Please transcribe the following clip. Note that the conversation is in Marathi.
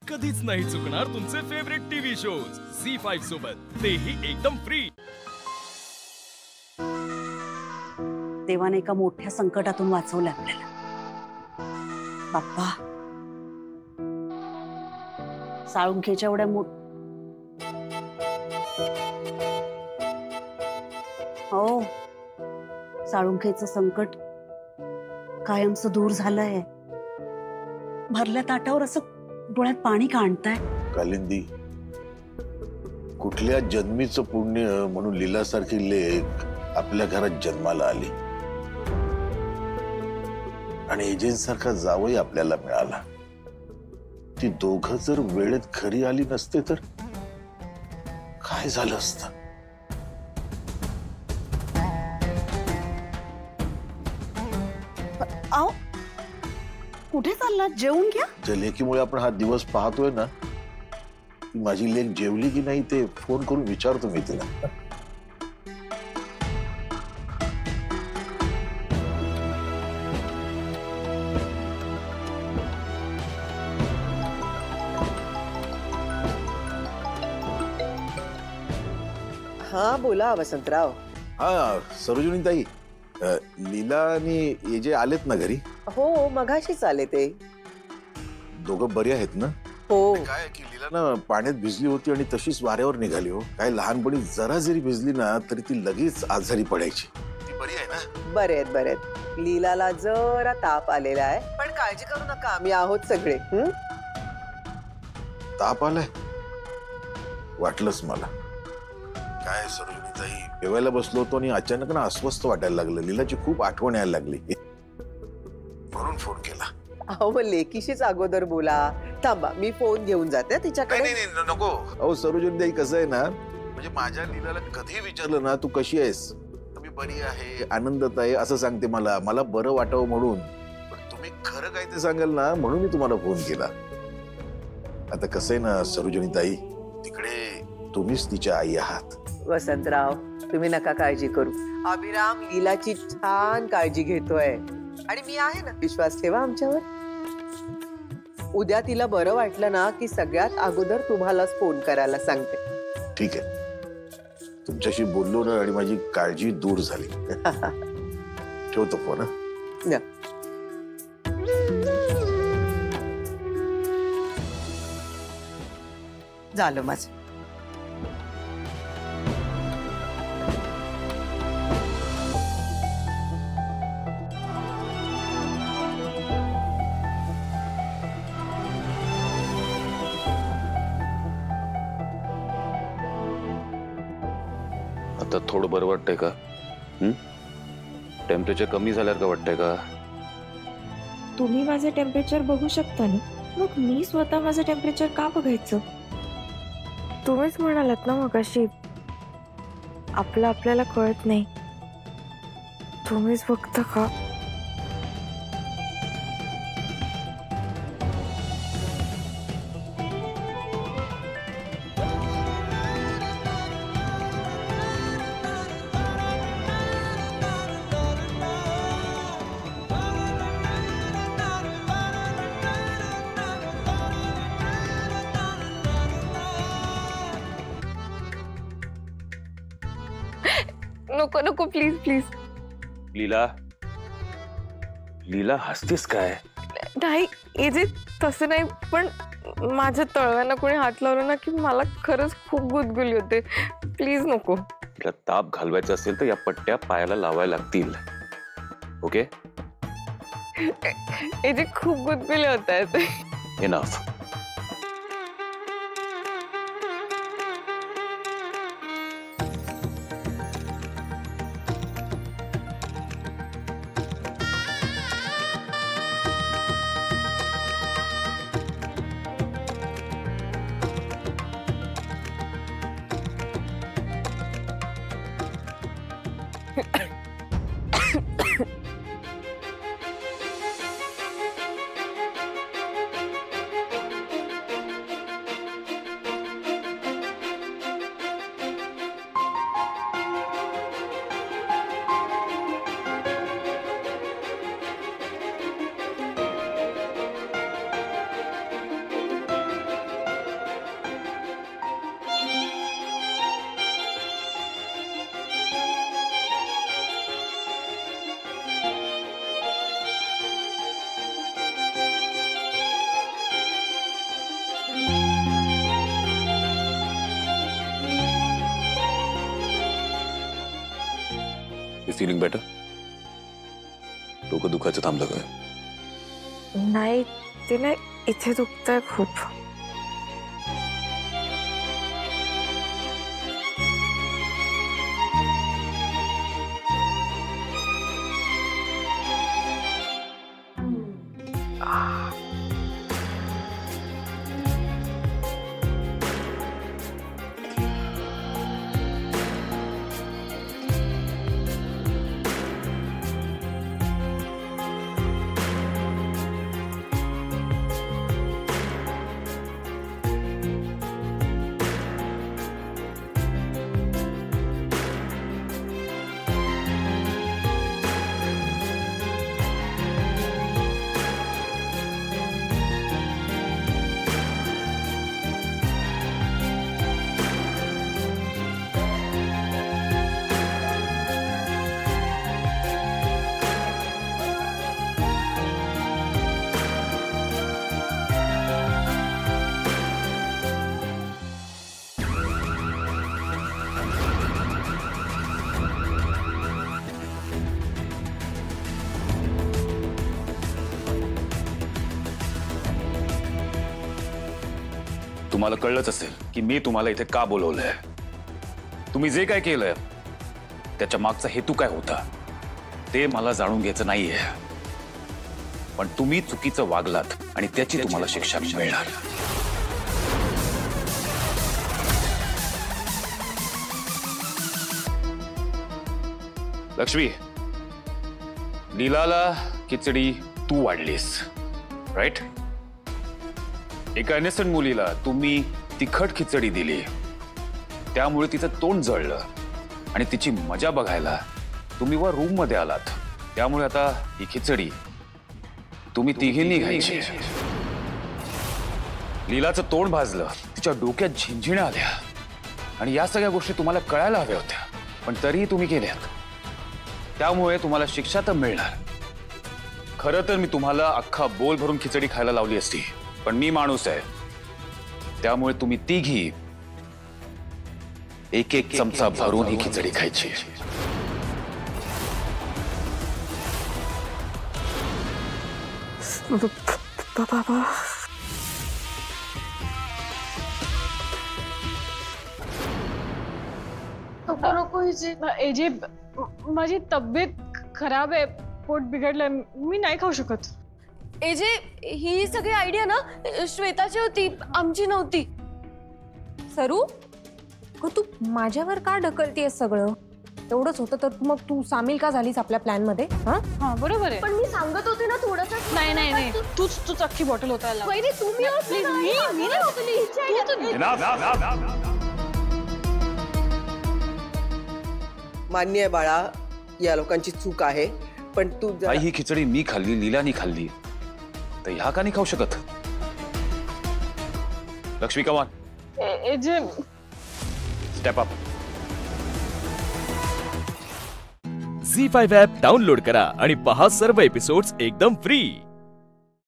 कधीच नाही चुकणार तुमचे फेवरेट टीव्ही शोज झी5 सोबत, तेही एकदम फ्री। देवाने एका मोठ्या संकटातून वाचवलं आपल्याला। बाप्पा, साळुंखेच्या एवढ्या हो, साळुंखेचं संकट कायमचं दूर झालंय। भरल्या ताटावर असं डोळ्यात पाणी का आणताय? कालिंदी, कुठल्या जन्मीचं पुण्य म्हणून लीलासारखी लेक आपल्या घरात जन्माला आली आणि एजंट सारखा जावई आपल्याला मिळाला। ती दोघं जर वेळेत घरी आली नसते तर काय झालं असतं? आओ, कुठे चालला? जेवून घ्या। ज्या लेकीमुळे आपण हा दिवस पाहतोय ना, माझी लेक जेवली की नाही ते फोन करून विचारतो मी तिला। हाँ बोला वसंतराव। हा सरोजिनी ताई, लीला आणि हे जे आलेत ना घरी, हो मगाशीच आले ते। दोघं बरे आहेत ना? हो। काय की लीला ना पाण्यात भिजली होती आणि तशीच वाऱ्यावर निघाली हो। काय लहानपणी जरा जरी भिजली ना तरी ती लगेच आजारी पडायची। ती बरी आहे ना? बरे आहेत। लीलाला जरा ताप आलेला आहे, पण काळजी करू नका, आम्ही आहोत सगळे। ताप आलाय? वाटलंच मला। काय सरोजिनी ताई, जेवायला बसलो होतो आणि अचानक ना अस्वस्थ वाटायला लागलं। लीलाची खूप आठवण यायला लागली म्हणून फोन केला। अहो मग लेकीशीच अगोदर बोला। थांबा मी फोन घेऊन जाते तिच्याकडे। नाही नको। अहो सरोजिनी ताई, कसं आहे ना, म्हणजे माझ्या लीलाला कधी विचारलं ना तू कशी आहेस, मी बरी आहे, आनंदात आहे असं सांगते मला बरं वाटावं म्हणून। पण तुम्ही खरं काय ते सांगाल ना म्हणून मी तुम्हाला फोन केला। आता कसं आहे ना सरोजिनी ताई, तिकडे तुम्हीच तिच्या आई आहात। वसंतराव, तुम्ही नका काळजी करू। अभिराम लीलाची छान काळजी घेतोय आणि मी आहे ना, विश्वास ठेवा आमच्यावर। उद्या तिला बरं वाटलं ना की सगळ्यात अगोदर तुम्हालाच फोन करायला सांगते। ठीक आहे, तुमच्याशी बोललो ना आणि माझी काळजी दूर झाली। ठेवतो फोन। झालं माझं। आता थोडं बरं वाटतंय का? टेम्परेचर कमी झाल्यावर का वाटतंय का? तुम्ही माझे टेम्परेचर बघू शकता ना, मग मी स्वतः माझं टेम्परेचर का बघायचं? तुम्हीच म्हणालात ना मगाशी, आपलं आपल्याला कळत नाही, तुम्हीच बघता का? नको नको, प्लीज प्लीज। लीला, लीला हसतेस काय? नाही एजे, तसं नाही, पण माझ्या तळव्यांना कोणी हात लावलं ना की मला खरंच खूप गुदगुली होते। प्लीज नको। तुला ताप घालवायचा असेल तर या पट्ट्या पायाला लावायला लागतील, ओके? एजे खूप गुदगुली होत आहेत। इनफ। Feeling better? डोकं दुखायचं थांबलं काय? नाही, ते नाही, इथे दुखतंय खूप. तुम्हाला कळलंच असेल की मी तुम्हाला इथे का बोलवलंय. तुम्ही जे काय केलंय त्याच्या मागचा हेतू काय होता ते मला जाणून घ्यायचं नाहीये. पण तुम्ही चुकीचं वागलात आणि त्याची तुम्हाला शिक्षा मिळणार. लक्ष्मी, लीलाला खिचडी तू वाढलीस, राईट? एका इनोसेंट मुलीला तुम्ही तिखट खिचडी दिली, त्यामुळे तिचं तोंड जळलं आणि तिची मजा बघायला तुम्ही वर रूम मध्ये आलात. त्यामुळे आता ही खिचडी तुम्ही तिघींनी घ्यायची. लीलाचं तोंड भाजलं, तिच्या डोक्यात झिंझिण्या आल्या आणि या सगळ्या गोष्टी तुम्हाला कळायला हव्या होत्या, पण तरीही तुम्ही केल्यात. त्यामुळे तुम्हाला शिक्षा तर मिळणार. खरं तर मी तुम्हाला अख्खा बोल भरून खिचडी खायला लावली असती, पण मी माणूस आहे, त्यामुळे तुम्ही तिघी एक एक चमचा भरून ही खिचडी खायची. बाबा, नको एजे, माझी तब्येत खराब आहे, पोट बिघडलंय, मी नाही खाऊ शकत. एजे, ही सगळी आयडिया ना श्वेताची होती, आमची नव्हती. सरू, तू माझ्यावर का ढकलतीये सगळं? एवढंच होतं तर मग तू सामील का झालीस आपल्या प्लॅन मध्ये? हा बरोबर आहे, पण मी सांगत होते ना थोडंसं. नाही नाही नाही, तूच अख्खी बॉटल होतायला. पहिले तुम्ही प्लीज, मी नाही होतली. मान्य आहे बाळा, या लोकांची चूक आहे, पण तू आई, ही खिचडी मी खाल्ली, लीलानी खाल्ली, तर ह्या का नाही खाऊ शकत? Lakshmi, come on, AJ, step up. झी5 ॲप डाउनलोड करा आणि पहा सर्व एपिसोड्स एकदम फ्री.